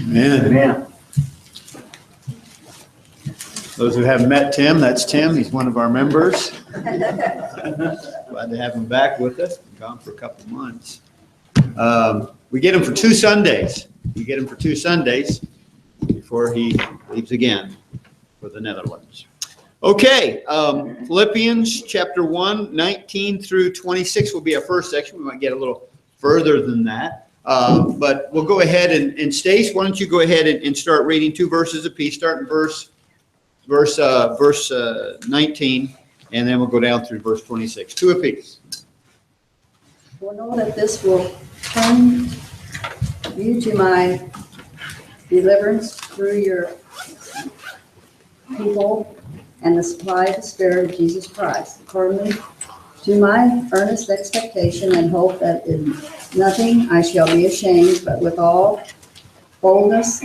Amen. Amen. Those who haven't met Tim, that's Tim. He's one of our members. Glad to have him back with us. Been gone for a couple of months. We get him for 2 Sundays. We get him for 2 Sundays before he leaves again for the Netherlands. Okay, Philippians chapter 1, 19 through 26 will be our first section. We might get a little further than that. But we'll go ahead and Stace, why don't you go ahead and start reading 2 verses apiece, start in verse 19, and then we'll go down through verse 26. 2 apiece. For know that this will turn you to my deliverance through your people and the supply of the Spirit of Jesus Christ, accordingly to my earnest expectation and hope that in nothing I shall be ashamed, but with all boldness,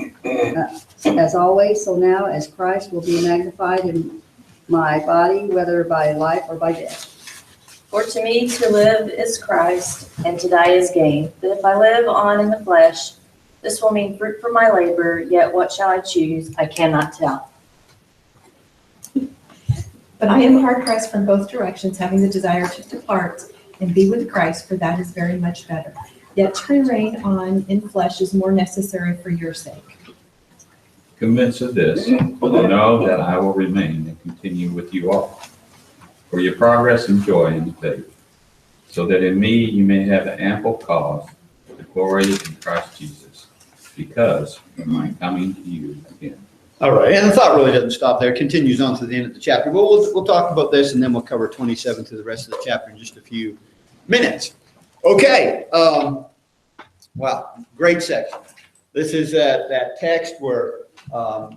as always, so now as Christ will be magnified in my body, whether by life or by death. For to me to live is Christ, and to die is gain. But if I live on in the flesh, this will mean fruit for my labor, yet what shall I choose, I cannot tell. But I am hard pressed from both directions, having the desire to depart and be with Christ, for that is very much better. Yet to remain on in flesh is more necessary for your sake. Convinced of this, for I know that I will remain and continue with you all, for your progress and joy in the faith, so that in me you may have an ample cause to glory in Christ Jesus, because of my coming to you again. All right, and the thought really doesn't stop there. It continues on to the end of the chapter. But we'll talk about this, and then we'll cover 27 to the rest of the chapter in just a few minutes. Okay, wow, great section. This is that text where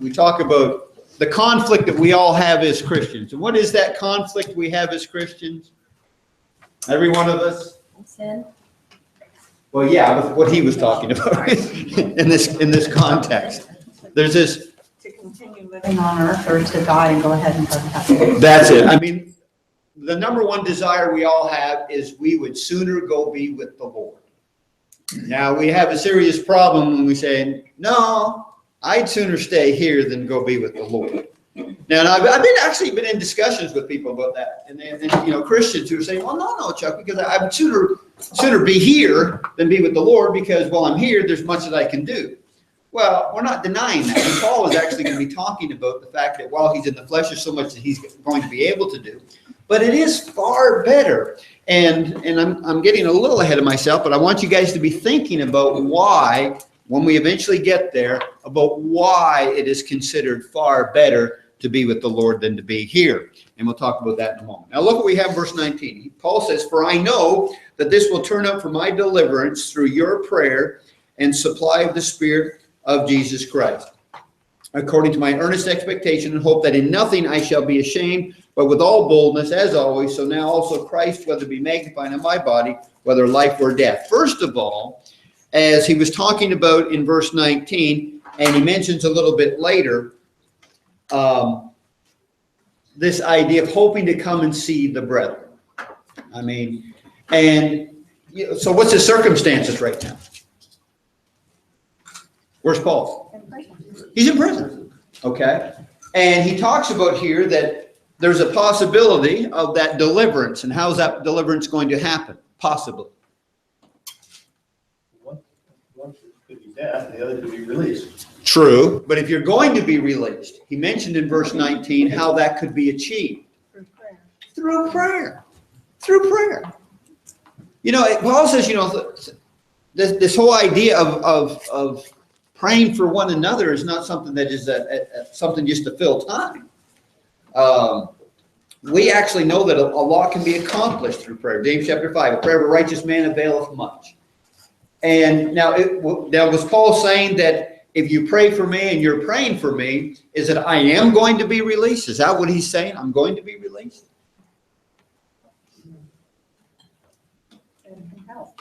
we talk about the conflict that we all have as Christians. And what is that conflict we have as Christians? Every one of us? Sin. Well, yeah, with what he was talking about in this context. There's this. To continue living on earth or to die and go ahead and go to heaven. That's it. I mean, the number one desire we all have is we would sooner go be with the Lord. Now, we have a serious problem when we say, no, I'd sooner stay here than go be with the Lord. Now, and I've been in discussions with people about that, and Christians who are saying, well, no, Chuck, because I would sooner be here than be with the Lord, because while I'm here, there's much that I can do. Well, we're not denying that. And Paul is actually going to be talking about the fact that while he's in the flesh, there's so much that he's going to be able to do. But it is far better. And I'm getting a little ahead of myself, but I want you guys to be thinking about why, when we eventually get there, about why it is considered far better to be with the Lord than to be here. And we'll talk about that in a moment. Now look what we have in verse 19. Paul says, for I know that this will turn out for my deliverance through your prayer and supply of the Spirit of Jesus Christ, according to my earnest expectation and hope that in nothing I shall be ashamed, but with all boldness, as always, so now also Christ, whether be magnified in my body, whether life or death. First of all, as he was talking about in verse 19, and he mentions a little bit later, this idea of hoping to come and see the brethren. I mean, and so what's his circumstances right now? Where's Paul? He's in prison. Okay. And he talks about here that there's a possibility of that deliverance. And how's that deliverance going to happen? Possibly. One could be death, the other could be released. True. But if you're going to be released, he mentioned in verse 19 how that could be achieved. Through prayer. Through prayer. Paul says, this whole idea of praying for one another is not something that is something just to fill time. We actually know that a lot can be accomplished through prayer. James chapter 5, a prayer of a righteous man availeth much. And now was Paul saying that if you pray for me and you're praying for me, is that I am going to be released? Is that what he's saying? I'm going to be released? It can help.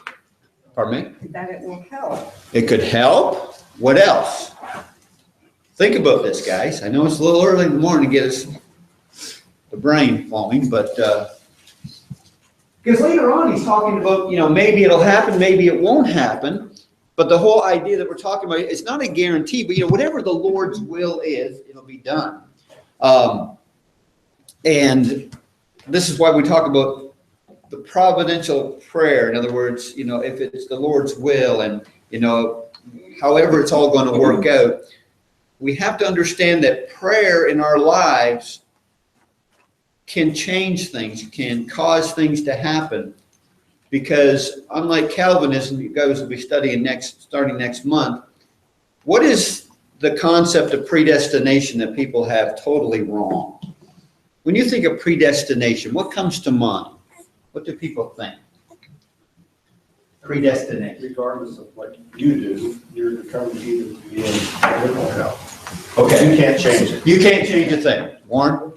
Pardon me? That it will help. It could help. What else? Think about this, guys. I know it's a little early in the morning to get us the brain flowing, but because later on he's talking about, maybe it'll happen, maybe it won't happen. But the whole idea that we're talking about, it's not a guarantee, but whatever the Lord's will is, it'll be done. And this is why we talk about the providential prayer. In other words, if it's the Lord's will and, however it's all going to work out, we have to understand that prayer in our lives can change things, can cause things to happen. Because unlike Calvinism, you guys will be studying starting next month, what is the concept of predestination that people have totally wrong? When you think of predestination, what comes to mind? What do people think? Predestination. Regardless of what you do, you're determined either to be in heaven or hell. Okay. You can't change it. You can't change a thing, Warren.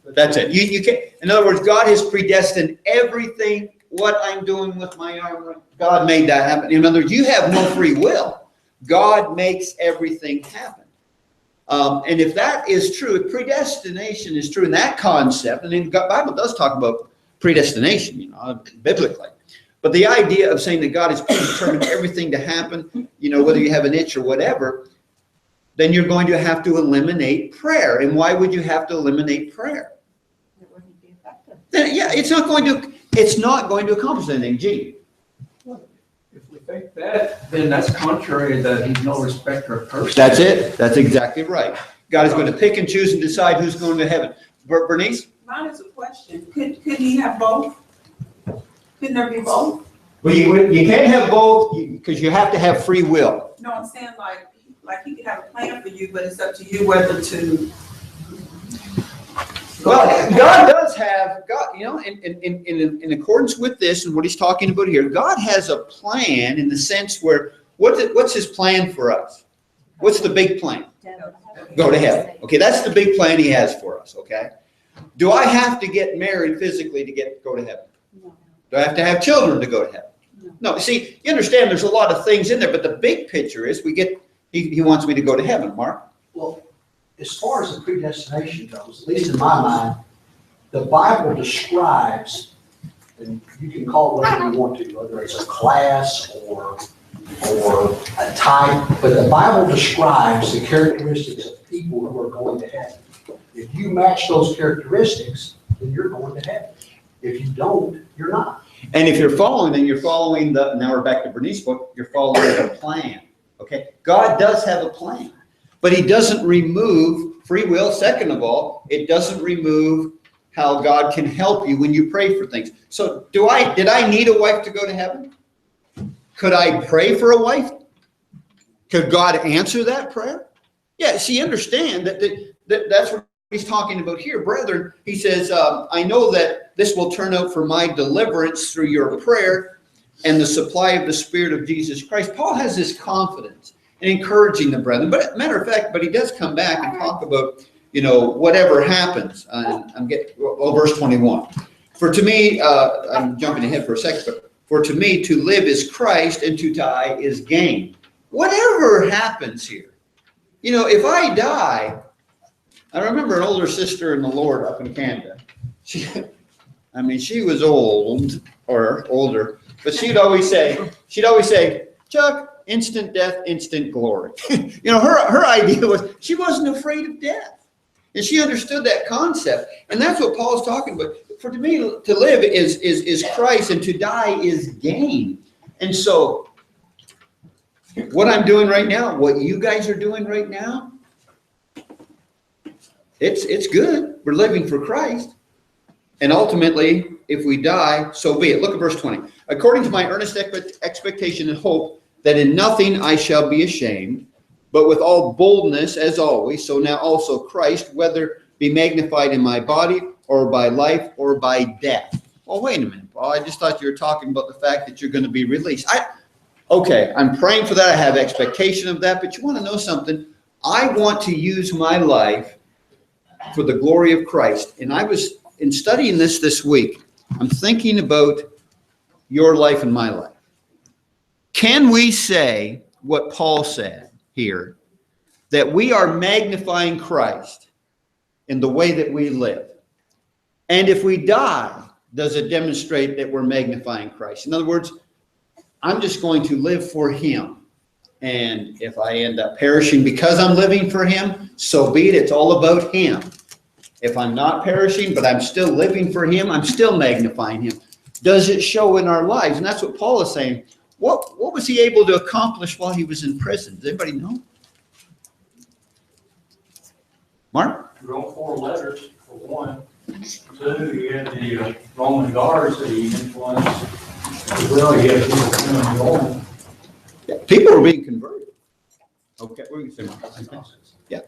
That's it. You can't. In other words, God has predestined everything. What I'm doing with my arm, God made that happen. In other words, you have no free will. God makes everything happen. And if that is true, if predestination is true in that concept, and then the Bible does talk about predestination, biblically. But the idea of saying that God has predetermined everything to happen, whether you have an itch or whatever, then you're going to have to eliminate prayer. And why would you have to eliminate prayer? It wouldn't be effective. Then, it's not going to accomplish anything. Gee. If we think that, then that's contrary that he's no respecter of persons. That's it. That's exactly right. God is going to pick and choose and decide who's going to heaven. Bernice? Mine is a question. Could he have both? Couldn't there be both? Well, you can't have both because you have to have free will. No, I'm saying like he could have a plan for you, but it's up to you whether to. Well, God does have, in accordance with this and what he's talking about here, God has a plan in the sense where, what's his plan for us? What's the big plan? Go to heaven. Okay, that's the big plan he has for us, okay? Do I have to get married physically to go to heaven? No. Do I have to have children to go to heaven? No. See, you understand there's a lot of things in there, but the big picture is he wants me to go to heaven, Mark. Well, as far as the predestination goes, at least in my mind, the Bible describes, and you can call it whatever you want to, whether it's a class or a type, but the Bible describes the characteristics of people who are going to heaven. If you match those characteristics, then you're going to heaven. If you don't, you're not. And if you're following, then you're following now we're back to Bernice's book, you're following the plan. Okay? God does have a plan, but he doesn't remove free will. Second of all, it doesn't remove how God can help you when you pray for things. So did I need a wife to go to heaven? Could I pray for a wife? Could God answer that prayer? Yeah, see, understand that's what he's talking about here. Brethren, he says, I know that this will turn out for my deliverance through your prayer and the supply of the Spirit of Jesus Christ. Paul has this confidence in encouraging the brethren. But matter of fact, he does come back and talk about, whatever happens. Verse 21. For to me, I'm jumping ahead for a second, but for to me to live is Christ and to die is gain. Whatever happens here, if I die, I remember an older sister in the Lord up in Canada. She was old or older, but she'd always say, Chuck, instant death, instant glory. Her idea was she wasn't afraid of death. And she understood that concept. And that's what Paul's talking about. For to me, to live is Christ and to die is gain. And so what I'm doing right now, what you guys are doing right now, it's good. We're living for Christ. And ultimately, if we die, so be it. Look at verse 20. According to my earnest expectation and hope that in nothing I shall be ashamed, but with all boldness as always, so now also Christ, whether be magnified in my body or by life or by death. Well, wait a minute, Paul. I just thought you were talking about the fact that you're going to be released. Okay, I'm praying for that. I have expectation of that. But you want to know something? I want to use my life for the glory of Christ. And I was, in studying this week, I'm thinking about your life and my life. Can we say what Paul said here, that we are magnifying Christ in the way that we live? And if we die, does it demonstrate that we're magnifying Christ? In other words, I'm just going to live for him. And if I end up perishing because I'm living for him, so be it. It's all about him. If I'm not perishing, but I'm still living for him, I'm still magnifying him. Does it show in our lives? And that's what Paul is saying. What was he able to accomplish while he was in prison? Does anybody know? Mark? He wrote 4 letters, for one. 2, he had the Roman guards that he influenced. As well, he had people coming and going. Yeah, people were being converted. Okay, what are you saying, Mark? Yeah,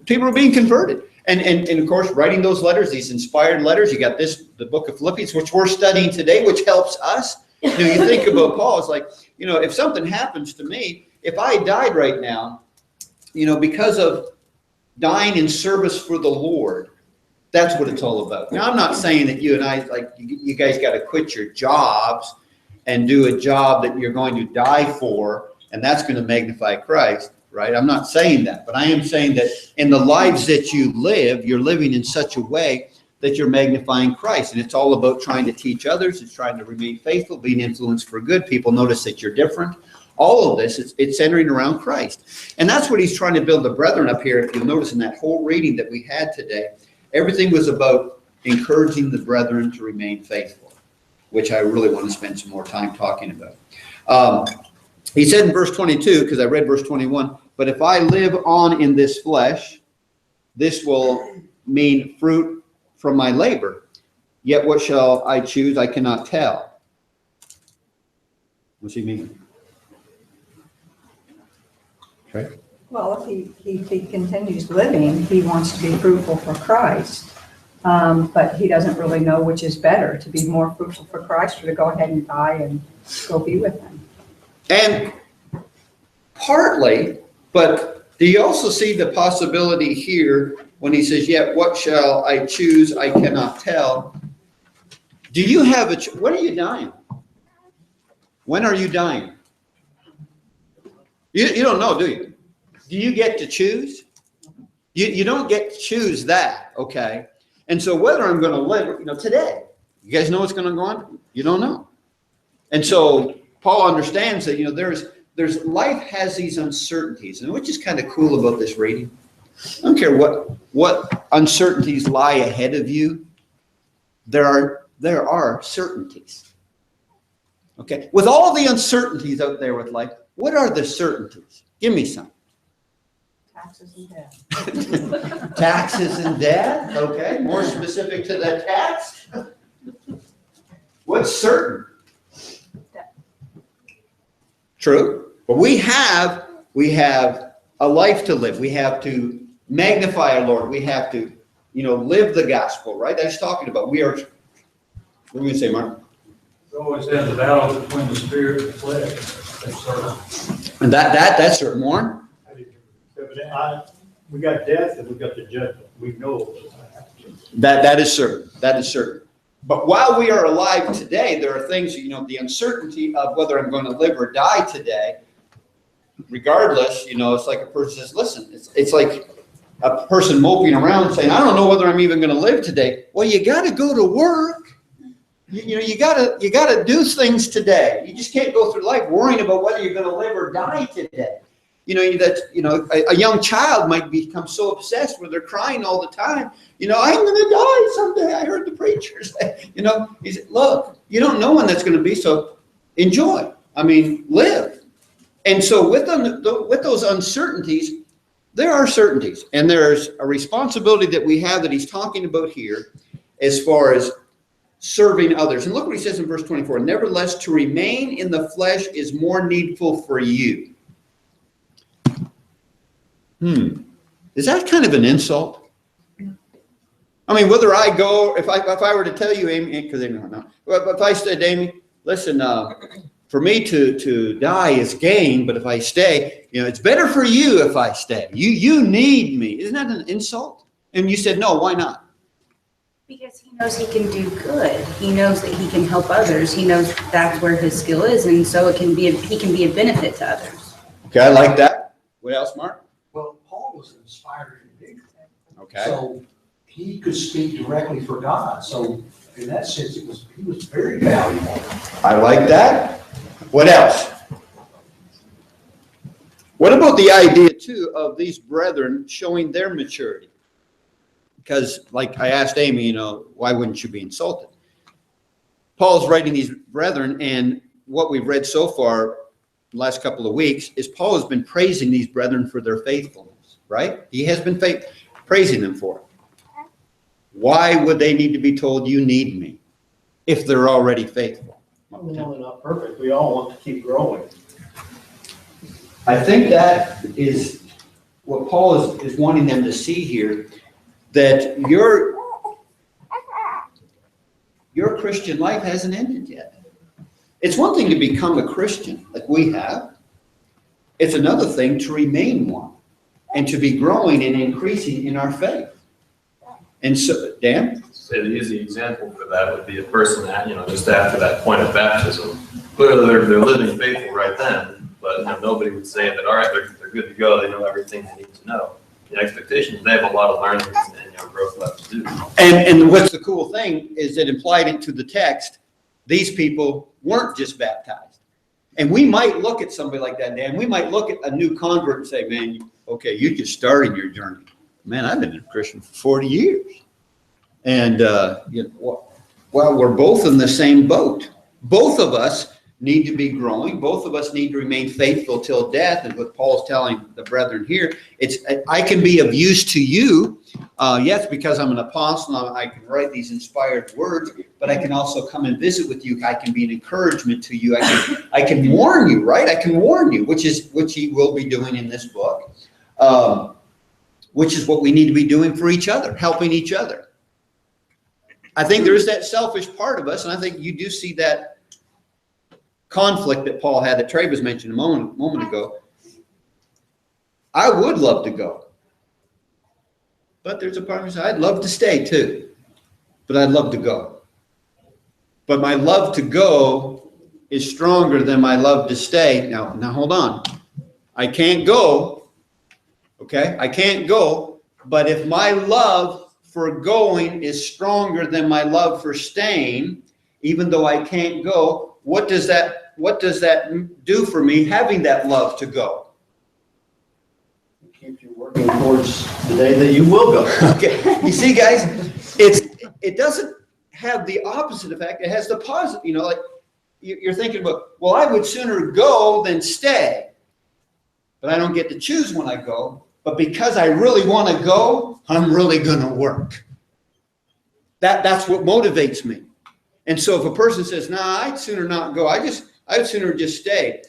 people were being converted. And of course, writing those letters, these inspired letters, you got the book of Philippians, which we're studying today, which helps us. You think about Paul, it's like, if something happens to me, if I died right now, because of dying in service for the Lord, that's what it's all about. Now, I'm not saying that you and I, like, you guys got to quit your jobs and do a job that you're going to die for, and that's going to magnify Christ. Right? I'm not saying that, but I am saying that in the lives that you live, you're living in such a way that you're magnifying Christ. And it's all about trying to teach others. It's trying to remain faithful, being influenced for good. People notice that you're different. All of this, it's centering around Christ. And that's what he's trying to build the brethren up here. If you'll notice in that whole reading that we had today, everything was about encouraging the brethren to remain faithful, which I really want to spend some more time talking about. He said in verse 22, because I read verse 21, but if I live on in this flesh, this will mean fruit from my labor. Yet what shall I choose? I cannot tell. What's he mean? Okay. Well, if he continues living, he wants to be fruitful for Christ. But he doesn't really know which is better, to be more fruitful for Christ or to go ahead and die and go be with him. And partly, but do you also see the possibility here when he says, yet what shall I choose? I cannot tell. Do you have when are you dying? When are you dying? You don't know, do you? Do you get to choose? You don't get to choose that, okay? And so whether I'm going to live, today, you guys know what's going to go on? You don't know. And so Paul understands that, there's life has these uncertainties, and which is kind of cool about this reading. I don't care what uncertainties lie ahead of you. There are certainties. Okay, with all the uncertainties out there with life, what are the certainties? Give me some. Taxes and debt. Taxes and debt. Okay, more specific to that tax. What's certain? True, but we have a life to live. We have to magnify our Lord. We have to, live the gospel, right? That's talking about. What are we going to say, Mark? It's always has a battle between the spirit and the flesh. That's certain. And that's certain, Warren. We got death and we got the judgment. We know that is certain. That is certain. But while we are alive today, there are things, the uncertainty of whether I'm going to live or die today. Regardless, it's like a person says, listen, it's like a person moping around saying, I don't know whether I'm even going to live today. Well, you got to go to work. You got to do things today. You just can't go through life worrying about whether you're going to live or die today. A young child might become so obsessed where they're crying all the time. I'm going to die someday. I heard the preacher say, he said, look, you don't know when that's going to be, so enjoy. Live. And so with those uncertainties, there are certainties, and there's a responsibility that we have that he's talking about here as far as serving others. And look what he says in verse 24, nevertheless, to remain in the flesh is more needful for you. Is that kind of an insult? Whether I go, if I were to tell you, Amy, because Amy don't know, if I said, Amy, listen, for me to die is gain, but if I stay, it's better for you if I stay. You need me. Isn't that an insult? And you said, no, why not? Because he knows he can do good. He knows that he can help others. He knows that's where his skill is, and so he can be a benefit to others. Okay, I like that. What else, Mark? Well, Paul was an inspired individual. Okay. So he could speak directly for God. So in that sense, he was very valuable. I like that. What else? What about the idea too of these brethren showing their maturity? Because like I asked Amy, you know, why wouldn't you be insulted? Paul's writing these brethren, and what we've read so far the last couple of weeks is Paul has been praising these brethren for their faithfulness, right? He has been praising them for it. Why would they need to be told you need me if they're already faithful? We know they're not perfect. We all want to keep growing. I think that is what Paul is wanting them to see here, that your Christian life hasn't ended yet. It's one thing to become a Christian like we have. It's another thing to remain one and to be growing and increasing in our faith. And so, Dan? Say the easy example for that would be a person that, just after that point of baptism, clearly they're living faithful right then, but nobody would say that, all right, they're good to go, they know everything they need to know. The expectation is they have a lot of learning and growth left to do. And what's the cool thing is that implied into the text, these people weren't just baptized. And we might look at somebody like that, Dan, we might look at a new convert and say, man, okay, you just started your journey. Man, I've been a Christian for 40 years. And, well, we're both in the same boat. Both of us need to be growing. Both of us need to remain faithful till death. And what Paul's telling the brethren here, I can be of use to you. Yes, because I'm an apostle, I can write these inspired words, but I can also come and visit with you. I can be an encouragement to you. I can warn you, right? I can warn you, which he will be doing in this book. Which is what we need to be doing for each other, helping each other. I think there is that selfish part of us, and I think you do see that conflict that Paul had, that Trey was mentioning a moment ago. I would love to go, but there's a part of me that says I'd love to stay too, but I'd love to go. But my love to go is stronger than my love to stay. Now hold on. I can't go. Okay, I can't go, but if my love for going is stronger than my love for staying, even though I can't go, what does that do for me having that love to go? It keeps you working towards the day that you will go. Okay, you see, guys, it doesn't have the opposite effect. It has the positive. Like you're thinking about, well, I would sooner go than stay, but I don't get to choose when I go. But because I really want to go, I'm really going to work. That's what motivates me. And so if a person says, nah, I'd sooner not go, I'd sooner just stay.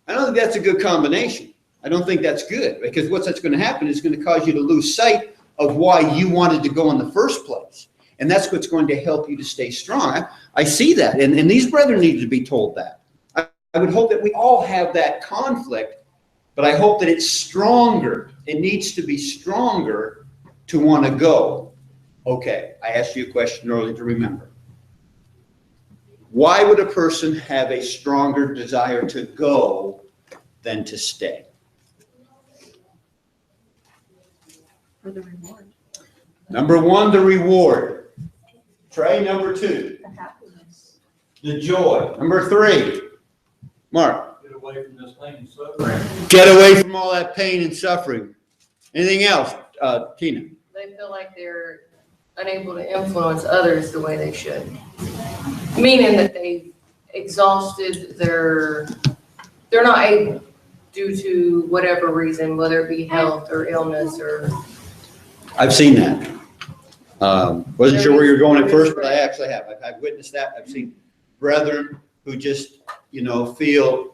I don't think that's a good combination. I don't think that's good, because what's that's going to happen is going to cause you to lose sight of why you wanted to go in the first place. And that's what's going to help you to stay strong. I see that. And these brethren need to be told that. I would hope that we all have that conflict. But I hope that it's stronger. It needs to be stronger to want to go. Okay, I asked you a question earlier to remember. Why would a person have a stronger desire to go than to stay? For the reward. Number one, the reward. Trey, number two. The happiness. The joy. Number three. Mark. Get away from this pain and suffering. Get away from all that pain and suffering. Anything else, Tina? They feel like they're unable to influence others the way they should. Meaning that they've exhausted they're not able due to whatever reason, whether it be health or illness or. I've seen that. Wasn't sure where you're going at first, but I actually have. I've witnessed that. I've seen brethren who just, feel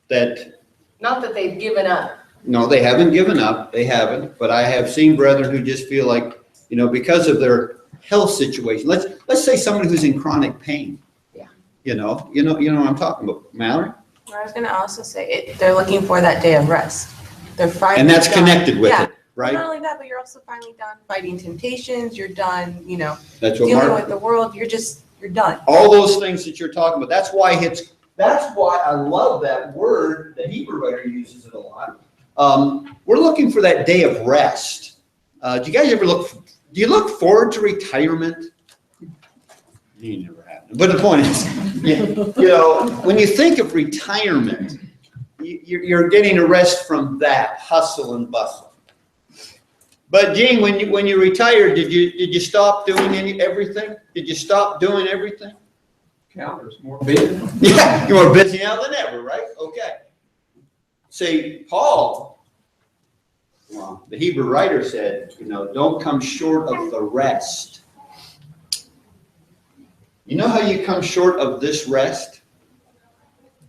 that. Not that they've given up. No, they haven't given up. They haven't. But I have seen brethren who just feel like, because of their health situation. Let's say someone who's in chronic pain. Yeah. You know what I'm talking about, Mallory? I was going to also say they're looking for that day of rest. They're finally and that's done. Connected with it, right? Well, not only that, but you're also finally done fighting temptations. You're done, that's what dealing with the world. You're done. All those things that you're talking about. That's why I love that word. The Hebrew writer uses it a lot. We're looking for that day of rest. Do you guys ever do you look forward to retirement? You never have. But the point is, when you think of retirement, you're getting a rest from that hustle and bustle. But Gene, when you retired, did you stop doing everything? Did you stop doing everything? Counter's more busy. Yeah, you're more busy now than ever, right? Okay. See, Paul, well, the Hebrew writer said, don't come short of the rest. You know how you come short of this rest?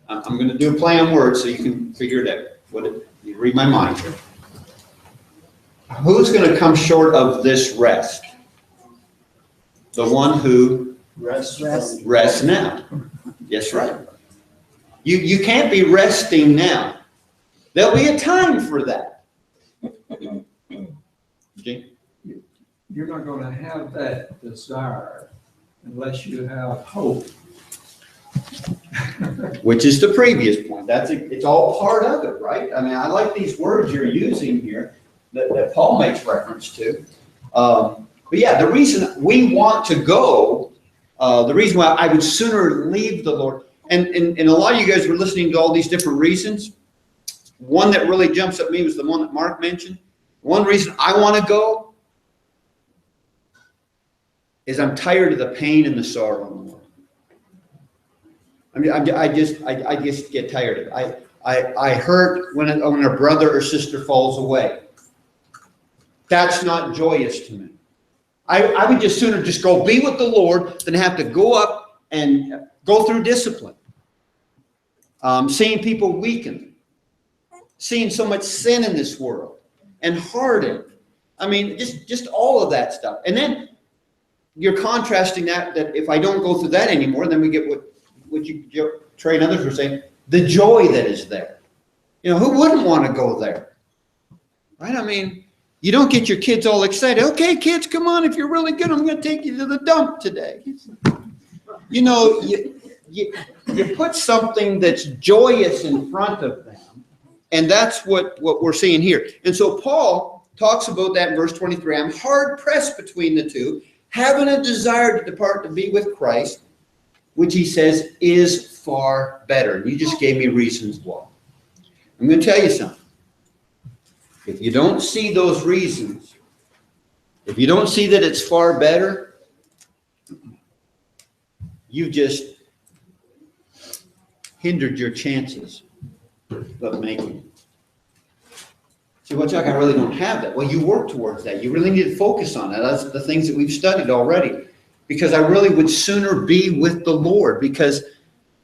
I'm going to do a play on words so you can figure it out. You read my mind here. Who's going to come short of this rest? The one who rests now. Yes, right. You can't be resting now. There'll be a time for that. Gene? You're not going to have that desire unless you have hope. Which is the previous point. It's all part of it, right? I mean, I like these words you're using here that Paul makes reference to. But yeah, the reason we want to go, the reason why I would sooner leave the Lord, and a lot of you guys were listening to all these different reasons. One that really jumps at me was the one that Mark mentioned. One reason I want to go is I'm tired of the pain and the sorrow in the world. I mean, I just get tired of it. I hurt when a brother or sister falls away. That's not joyous to me. I would just sooner just go be with the Lord than have to go up and go through discipline. Seeing people weaken, seeing so much sin in this world, and hardened. I mean, just all of that stuff. And then you're contrasting that if I don't go through that anymore, then we get what you Trey and others were saying, the joy that is there. Who wouldn't want to go there? Right? I mean, you don't get your kids all excited. Okay, kids, come on. If you're really good, I'm going to take you to the dump today. You put something that's joyous in front of them, and that's what we're seeing here. And so Paul talks about that in verse 23. I'm hard pressed between the two, having a desire to depart to be with Christ, which he says is far better. And you just gave me reasons why. I'm going to tell you something. If you don't see those reasons, if you don't see that it's far better, you just hindered your chances of making it. See, well, Chuck, I really don't have that. Well, you work towards that. You really need to focus on that. That's the things that we've studied already. Because I really would sooner be with the Lord, because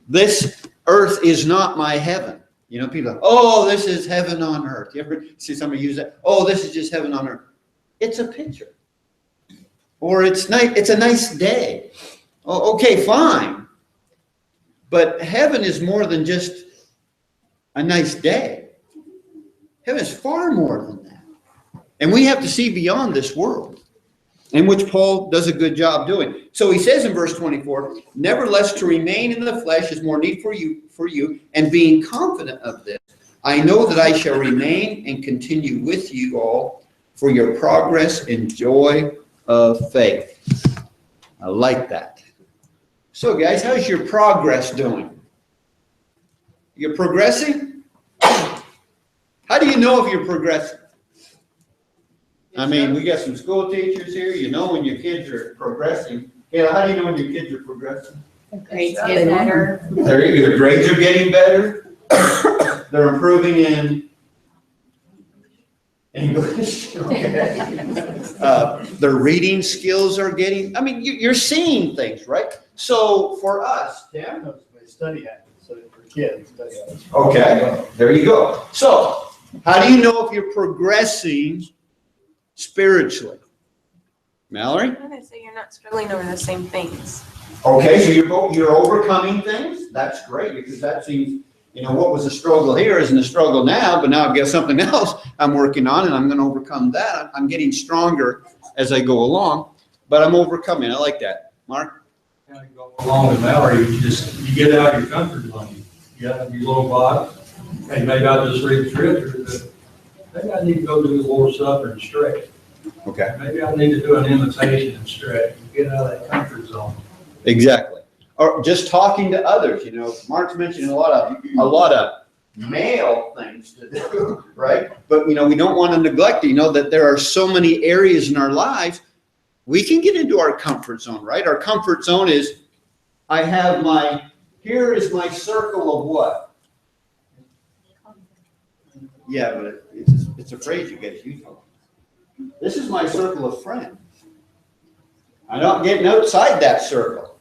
this earth is not my heaven. People are, oh, this is heaven on earth. You ever see somebody use that? Oh, this is just heaven on earth. It's a picture. Or it's a nice day. Oh, okay, fine. But heaven is more than just a nice day. Heaven is far more than that. And we have to see beyond this world, in which Paul does a good job doing. So he says in verse 24, nevertheless, to remain in the flesh is more need for you, and being confident of this, I know that I shall remain and continue with you all for your progress and joy of faith. I like that. So guys, how's your progress doing? You're progressing? How do you know if you're progressing? I mean, we got some school teachers here. You know when your kids are progressing. Kayla, how do you know when your kids are progressing? Grades get better. Their grades are getting better. They're improving in English. Okay. Their reading skills are getting, I mean, you're seeing things, right? So for us, Yeah, they study habits. So for kids, study habits. okay, there you go. So how do you know if you're progressing spiritually? Mallory? I'm gonna say you're not struggling over the same things. Okay, so you're overcoming things. That's great, because that seems, what was a struggle here isn't a struggle now, but now I've got something else I'm working on, and I'm going to overcome that. I'm getting stronger as I go along, but I'm overcoming. I like that. Mark? Kind of go along with Mallory, you get out of your comfort zone. You got your little box. Hey, maybe I'll just read the scripture, but maybe I need to go do the Lord's Supper and stretch. Okay. Maybe I need to do an invitation and stretch and get out of that comfort zone. Exactly. Or just talking to others. Mark's mentioning a lot of male things to do, right? But, we don't want to neglect, that there are so many areas in our lives, we can get into our comfort zone, right? Our comfort zone is, here is my circle of what? Yeah, but it's a phrase you get used to. This is my circle of friends. I'm not getting outside that circle.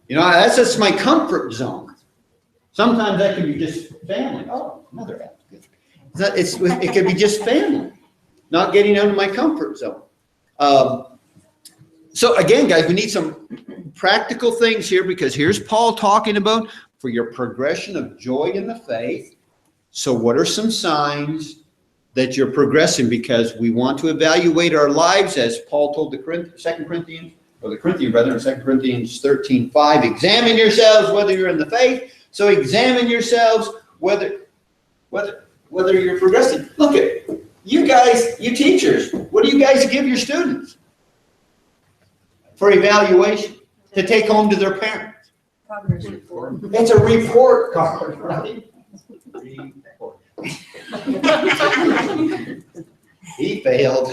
That's just my comfort zone. Sometimes that can be just family. Oh, another app. It could be just family, not getting out of my comfort zone. So again, guys, we need some practical things here, because here's Paul talking about for your progression of joy in the faith. So what are some signs that you're progressing? Because we want to evaluate our lives, as Paul told the Corinthian brethren in 2 Corinthians 13:5, examine yourselves whether you're in the faith. So examine yourselves whether you're progressing. Look at you guys, you teachers. What do you guys give your students for evaluation to take home to their parents? Progress report. It's a report card, right? He failed.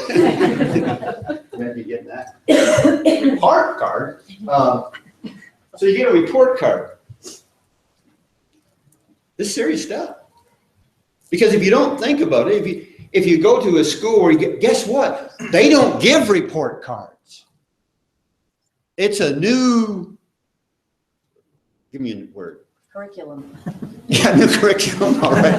Maybe getting that. Heart card. So you get a report card. This is serious stuff. Because if you don't think about it, if you go to a school where guess what? They don't give report cards. It's a new, give me a word. Curriculum. Yeah, new curriculum, all right.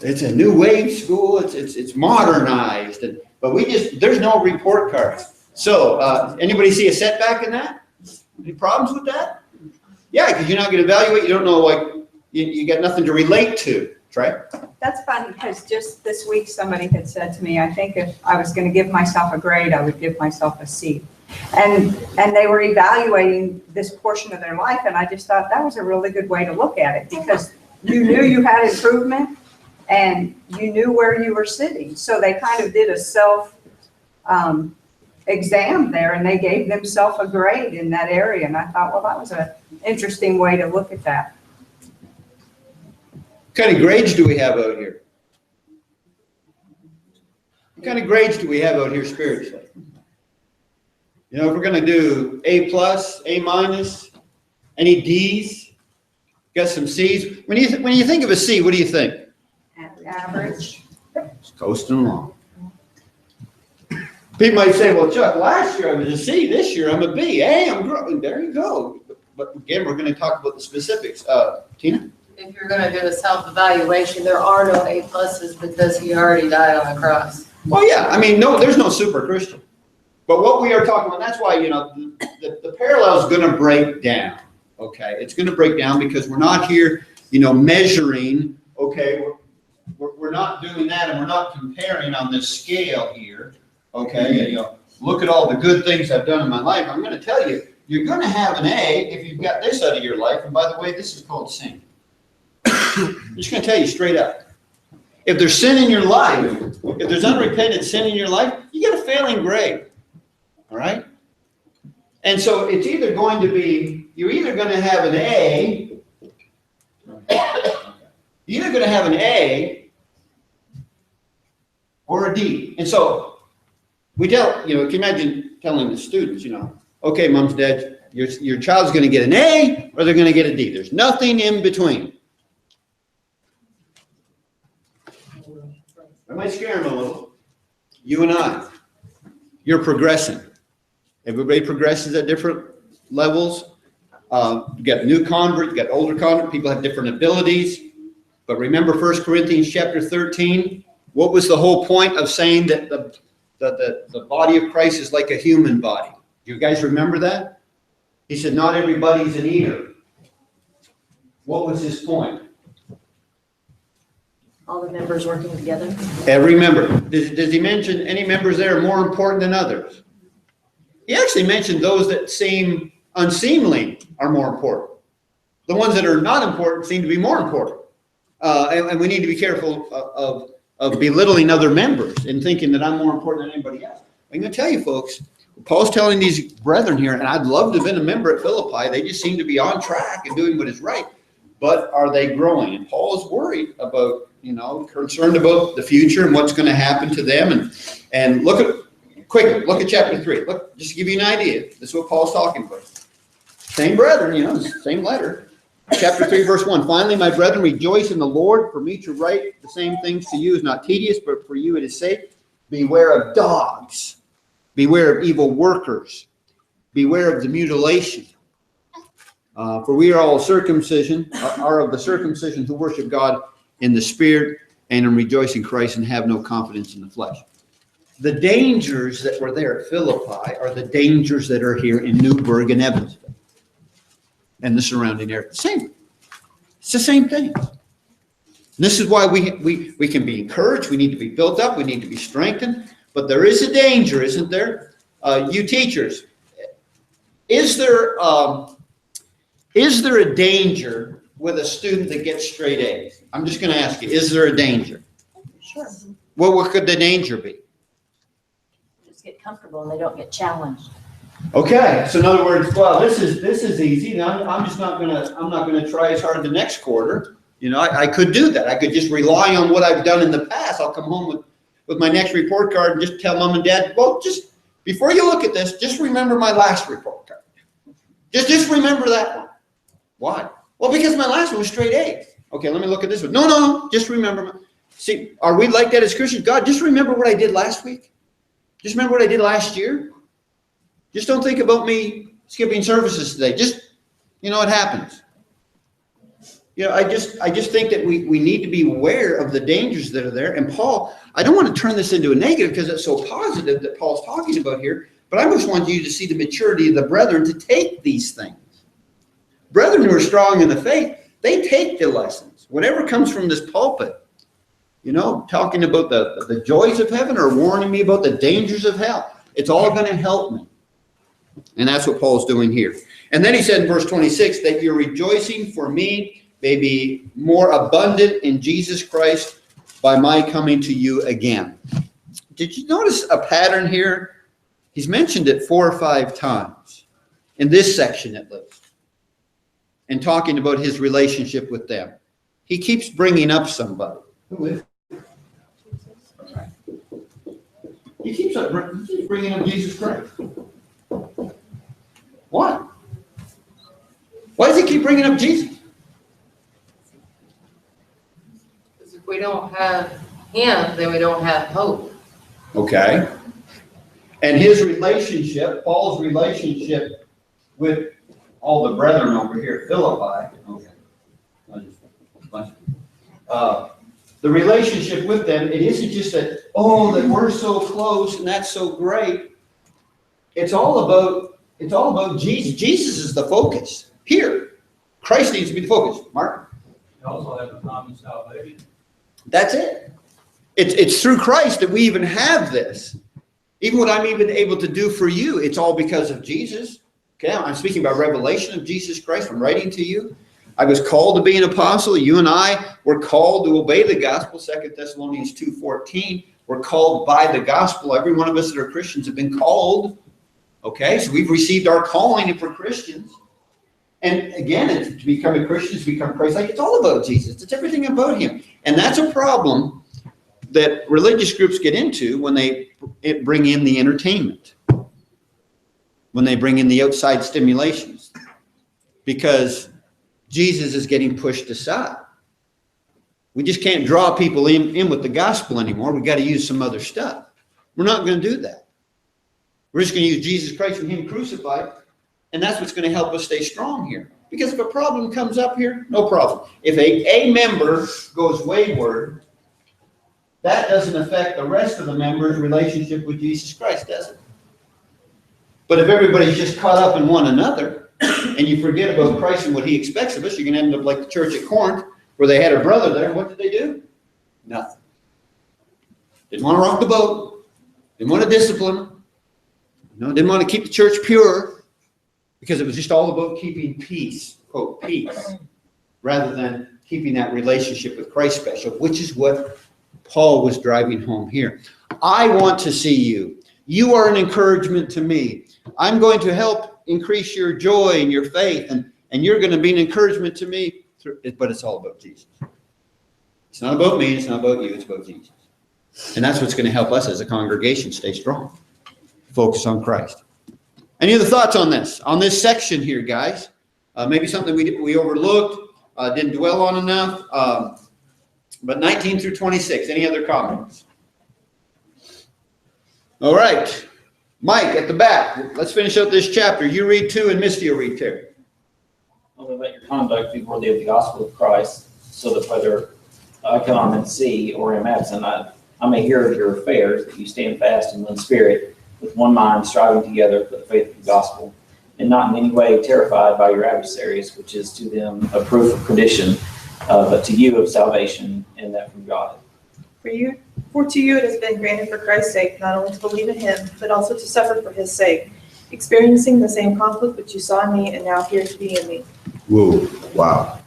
It's a new wave school, it's modernized, but there's no report cards. So, anybody see a setback in that? Any problems with that? Yeah, because you're not going to evaluate, you don't know, you got nothing to relate to, right? That's fun, because just this week, somebody had said to me, I think if I was going to give myself a grade, I would give myself a C. And they were evaluating this portion of their life, and I just thought that was a really good way to look at it, because you knew you had improvement and you knew where you were sitting. So they kind of did a self exam there, and they gave themselves a grade in that area. And I thought, well, that was an interesting way to look at that. What kind of grades do we have out here? What kind of grades do we have out here spiritually? If we're going to do A+, A-, any D's, got some C's. When you think of a C, what do you think? Average. It's coasting along. People might say, well, Chuck, last year I was a C, this year I'm a B. Hey, I'm growing. There you go. But again, we're going to talk about the specifics. Tina? If you're gonna do a self-evaluation, there are no A+, because he already died on the cross. Well, yeah, no, there's no super Christian. But what we are talking about, that's why, the parallel is going to break down, okay? It's going to break down because we're not here, measuring, okay? We're not doing that, and we're not comparing on this scale here, okay? Look at all the good things I've done in my life. I'm going to tell you, you're going to have an A if you've got this out of your life. And by the way, this is called sin. I'm just going to tell you straight up. If there's sin in your life, if there's unrepentant sin in your life, you get a failing grade. All right? And so it's either going to be, you're either going to have an A, or a D. And so we tell, can you imagine telling the students, okay, moms, dads, your child's going to get an A or they're going to get a D. There's nothing in between. I might scare them a little. You and I, you're progressing. Everybody progresses at different levels. You got new convert, you got older convert. People have different abilities. But remember 1 Corinthians chapter 13. What was the whole point of saying that the body of Christ is like a human body? Do you guys remember that? He said, not everybody's an eater. What was his point? All the members working together. Every member. Does he mention any members that are more important than others? He actually mentioned those that seem unseemly are more important. The ones that are not important seem to be more important. And we need to be careful of belittling other members and thinking that I'm more important than anybody else. I'm going to tell you, folks, Paul's telling these brethren here, and I'd love to have been a member at Philippi. They just seem to be on track and doing what is right. but are they growing? And Paul is worried about, concerned about the future and what's going to happen to them. And look at chapter 3. Look, just to give you an idea. This is what Paul's talking about. Same brethren, same letter. Chapter 3, verse 1. Finally, my brethren, rejoice in the Lord. For me to write the same things to you is not tedious, but for you it is safe. Beware of dogs. Beware of evil workers. Beware of the mutilation. For we are all circumcision, are of the circumcision who worship God in the Spirit and in rejoicing Christ and have no confidence in the flesh. The dangers that were there at Philippi are the dangers that are here in Newburgh and Evansville and the surrounding area. Same. It's the same thing. This is why we can be encouraged. We need to be built up. We need to be strengthened. But there is a danger, isn't there? You teachers, is there a danger with a student that gets straight A's? I'm just going to ask you, is there a danger? Sure. Well, what could the danger be? Just get comfortable and they don't get challenged. Okay, so in other words, well, this is easy. Now, I'm not gonna try as hard the next quarter. I could do that. I could just rely on what I've done in the past. I'll come home with my next report card and just tell mom and dad, well, just before you look at this, just remember my last report card. Just remember that one. Why? Well, because my last one was straight A's. Okay, let me look at this one. No, just remember. See, are we like that as Christians? God, just remember what I did last week. Just remember what I did last year. Just don't think about me skipping services today. Just, it happens. I just think that we need to be aware of the dangers that are there. And Paul, I don't want to turn this into a negative because it's so positive that Paul's talking about here, but I just want you to see the maturity of the brethren to take these things. Brethren who are strong in the faith, they take the lessons. Whatever comes from this pulpit, talking about the joys of heaven or warning me about the dangers of hell, it's all going to help me. And that's what Paul's doing here. And then he said in verse 26 that your rejoicing for me may be more abundant in Jesus Christ by my coming to you again. Did you notice a pattern here? He's mentioned it 4 or 5 times in this section at least, and talking about his relationship with them. He keeps bringing up somebody. Who is it? He keeps bringing up Jesus Christ. Why? Why does he keep bringing up Jesus? Because if we don't have him, then we don't have hope. Okay. And his relationship, Paul's relationship with all the brethren over here at Philippi, the relationship with them, it isn't just that we're so close and that's so great. It's all about Jesus. Jesus is the focus. Here, Christ needs to be the focus. Mark? You also have the common salvation. That's it. It's through Christ that we even have this. Even what I'm even able to do for you, it's all because of Jesus. Okay, I'm speaking about revelation of Jesus Christ. I'm writing to you. I was called to be an apostle. You and I were called to obey the gospel. 2 Thessalonians 2:14. We're called by the gospel. Every one of us that are Christians have been called. Okay, so we've received our calling if we're Christians. And again, to become a Christian, to become Christ-like, it's all about Jesus. It's everything about him. And that's a problem that religious groups get into when they bring in the entertainment, when they bring in the outside stimulations, because Jesus is getting pushed aside. We just can't draw people in with the gospel anymore. We've got to use some other stuff. We're not going to do that. We're just going to use Jesus Christ and him crucified, and that's what's going to help us stay strong here. Because if a problem comes up here, no problem. If a member goes wayward, that doesn't affect the rest of the members' relationship with Jesus Christ, does it? But if everybody's just caught up in one another, and you forget about Christ and what he expects of us, you're going to end up like the church at Corinth, where they had a brother there. What did they do? Nothing. Didn't want to rock the boat. Didn't want to discipline them. Didn't want to keep the church pure, because it was just all about keeping peace, quote, peace, rather than keeping that relationship with Christ special, which is what Paul was driving home here. I want to see you. You are an encouragement to me. I'm going to help increase your joy and your faith, and you're going to be an encouragement to me but it's all about Jesus. It's not about me, it's not about you, it's about Jesus. And that's what's going to help us as a congregation stay strong. Focus on Christ. Any other thoughts on this? On this section here, guys? Maybe something we overlooked, didn't dwell on enough. But 19 through 26, any other comments? All right. Mike, at the back, let's finish up this chapter. You read 2 and Misty will read 2. Only let your conduct be worthy of the gospel of Christ, so that whether I come and see or am absent, I may hear of your affairs, that you stand fast in one spirit, with one mind, striving together for the faith of the gospel, and not in any way terrified by your adversaries, which is to them a proof of perdition, but to you of salvation, and that from God. For to you it has been granted for Christ's sake, not only to believe in him, but also to suffer for his sake, experiencing the same conflict which you saw in me and now appears to be in me. Whoa, wow.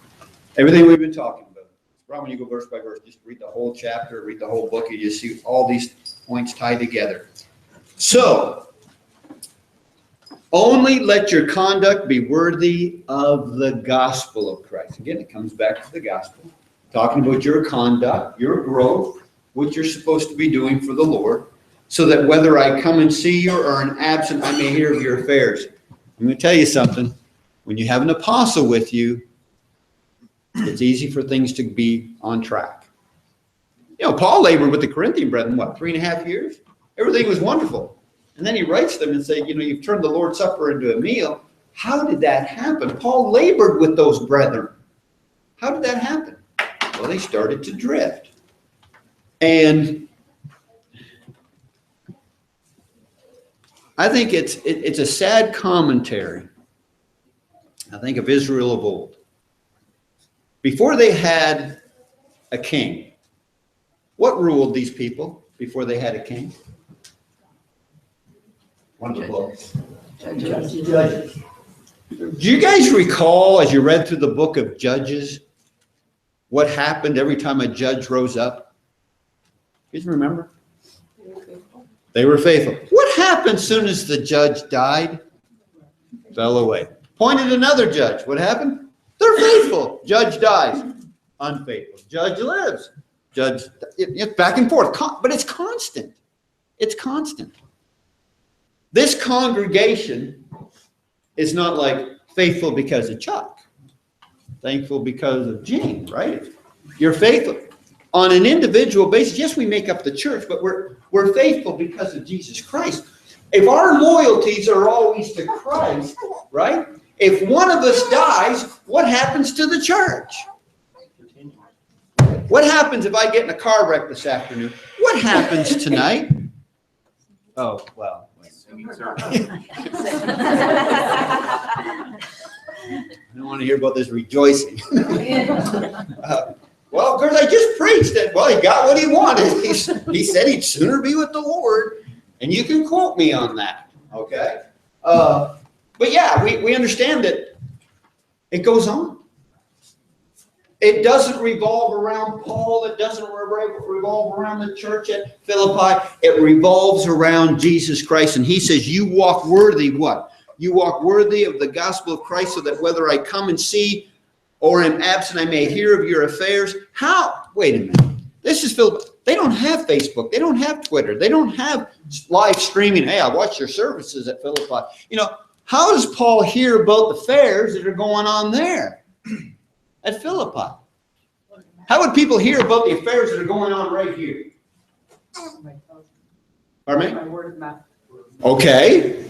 Everything we've been talking about. Probably when you go verse by verse, just read the whole chapter, read the whole book, you just see all these points tied together. So, only let your conduct be worthy of the gospel of Christ. Again, it comes back to the gospel. Talking about your conduct, your growth, what you're supposed to be doing for the Lord, so that whether I come and see you or am absent, I may hear of your affairs. I'm going to tell you something. When you have an apostle with you, it's easy for things to be on track. You know, Paul labored with the Corinthian brethren, 3.5 years? Everything was wonderful. And then he writes them and say, you've turned the Lord's Supper into a meal. How did that happen? Paul labored with those brethren. How did that happen? Well, they started to drift. And I think it's a sad commentary, I think, of Israel of old. Before they had a king, what ruled these people before they had a king? One of the books. Judges. Do you guys recall, as you read through the book of Judges, what happened every time a judge rose up? You guys remember? They were faithful. What happened as soon as the judge died? Fell away. Appointed another judge. What happened? They're faithful. Judge dies. Unfaithful. Judge lives. Judge, it's back and forth. But it's constant. It's constant. This congregation is not like faithful because of Chuck. Thankful because of Gene, right? You're faithful. On an individual basis, yes, we make up the church, but we're faithful because of Jesus Christ. If our loyalties are always to Christ, right? If one of us dies, what happens to the church? What happens if I get in a car wreck this afternoon? What happens tonight? Oh, well. I don't want to hear about this rejoicing. Well, of course, I just preached that. Well, he got what he wanted. He said he'd sooner be with the Lord, and you can quote me on that, okay? But yeah, we understand that it goes on. It doesn't revolve around Paul. It doesn't revolve around the church at Philippi. It revolves around Jesus Christ. And he says, you walk worthy what? You walk worthy of the gospel of Christ, so that whether I come and see or am absent, I may hear of your affairs. How? Wait a minute. This is Philippi. They don't have Facebook. They don't have Twitter. They don't have live streaming. Hey, I watched your services at Philippi. How does Paul hear about the affairs that are going on there at Philippi? How would people hear about the affairs that are going on right here? Pardon me? Word of mouth. Okay.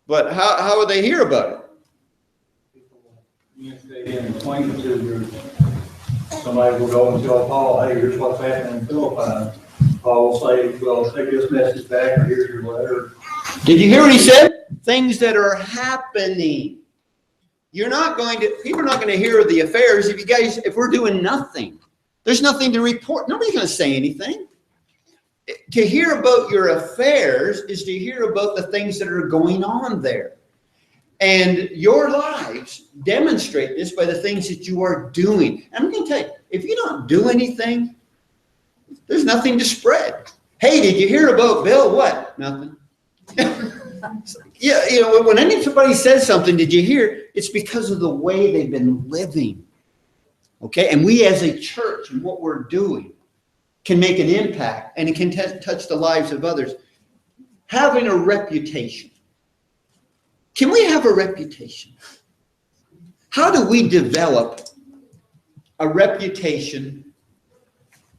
But how would they hear about it? Somebody will go and tell Paul, hey, here's what's happening in Philippi. Paul will say, well, take this message back, or here's your letter. Did you hear what he said? Things that are happening. People are not going to hear of the affairs if we're doing nothing. There's nothing to report. Nobody's going to say anything. To hear about your affairs is to hear about the things that are going on there. And your lives demonstrate this by the things that you are doing. And I'm going to tell you, if you don't do anything, there's nothing to spread. Hey, did you hear about Bill? What? Nothing. Yeah, you know, when anybody says something, did you hear? It's because of the way they've been living. Okay, and we as a church and what we're doing can make an impact, and it can touch the lives of others. Having a reputation. Can we have a reputation? How do we develop a reputation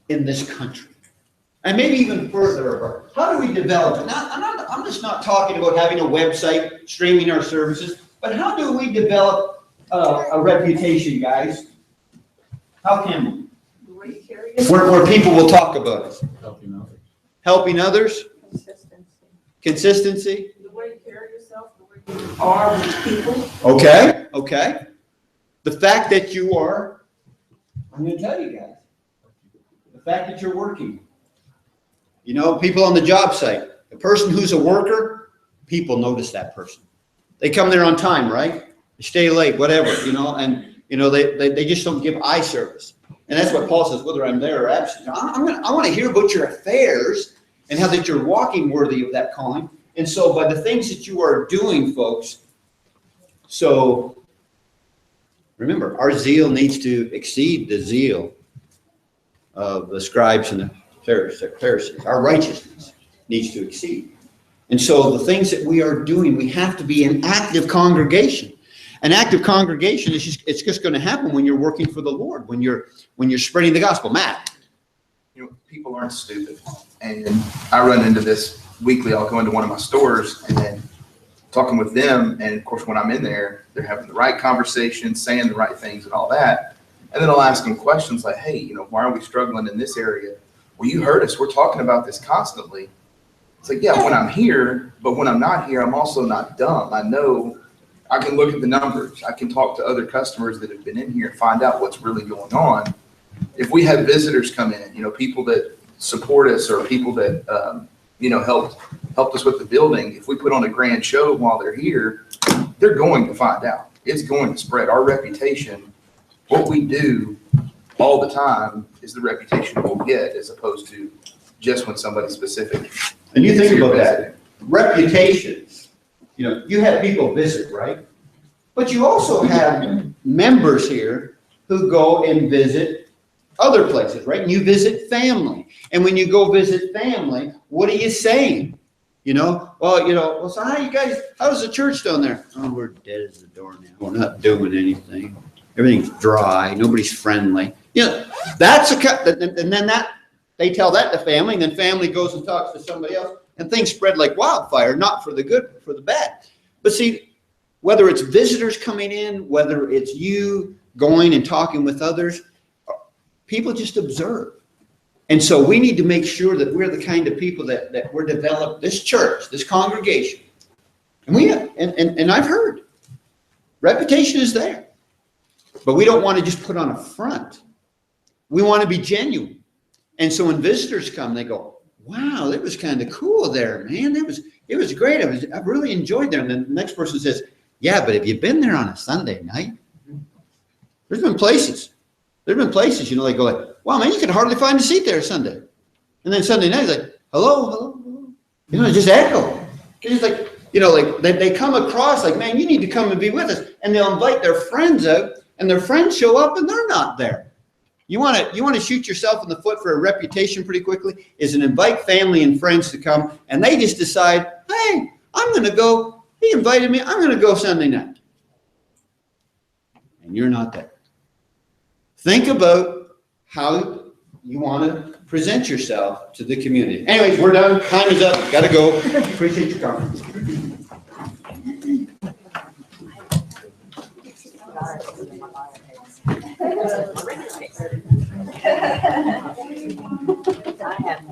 in this country? And maybe even further, how do we develop it? Now, I'm just not talking about having a website, streaming our services, but how do we develop a reputation, guys? How can we? The way you carry yourself. Where people will talk about us. Helping others. Helping others? Consistency. Consistency? The way you carry yourself, the way you are with people. Okay, okay. The fact that you are, I'm going to tell you guys, the fact that you're working. You know, people on the job site, the person who's a worker, people notice that person. They come there on time, right? They stay late, whatever, you know, and, you know, they just don't give eye service. And that's what Paul says, whether I'm there or absent. I want to hear about your affairs and how that you're walking worthy of that calling. And so by the things that you are doing, folks, so remember, our zeal needs to exceed the zeal of the scribes and the Pharisees. Our righteousness needs to exceed. And so the things that we are doing, we have to be an active congregation. An active congregation is it's just going to happen when you're working for the Lord, when you're spreading the gospel. Matt. You know, people aren't stupid. And I run into this weekly. I'll go into one of my stores and then talking with them. And of course, when I'm in there, they're having the right conversation, saying the right things and all that. And then I'll ask them questions like, hey, you know, why are we struggling in this area? Well, you heard us. We're talking about this constantly. It's like, yeah, when I'm here, but when I'm not here, I'm also not dumb. I know I can look at the numbers. I can talk to other customers that have been in here and find out what's really going on. If we have visitors come in, you know, people that support us or people that, you know, helped us with the building, if we put on a grand show while they're here, they're going to find out. It's going to spread. Our reputation, what we do all the time is the reputation we'll get as opposed to just when somebody specific. And you think about that, reputations, you know, you have people visit, right? But you also have members here who go and visit other places, right? And you visit family. And when you go visit family, what are you saying? You know, well, so how's the church down there? Oh, we're dead as a doornail. We're not doing anything. Everything's dry. Nobody's friendly. You know, and then they tell that to family, and then family goes and talks to somebody else, and things spread like wildfire, not for the good, but for the bad. But see, whether it's visitors coming in, whether it's you going and talking with others, people just observe. And so we need to make sure that we're the kind of people that we're developed, this church, this congregation. And I've heard, reputation is there. But we don't want to just put on a front. We want to be genuine. And so when visitors come, they go, wow, that was kind of cool there, man. It was great. I really enjoyed there. And then the next person says, yeah, but have you been there on a Sunday night? There's been places, you know, they go like, wow, man, you can hardly find a seat there Sunday. And then Sunday night, it's like, hello. You know, just echo. It's like, you know, like they come across like, man, you need to come and be with us. And they'll invite their friends out, and their friends show up and they're not there. You want to shoot yourself in the foot for a reputation pretty quickly, is an invite family and friends to come, and they just decide, hey, I'm going to go. He invited me. I'm going to go Sunday night. And you're not there. Think about how you want to present yourself to the community. Anyways, we're done. Time is up. Got to go. Appreciate your comments. I have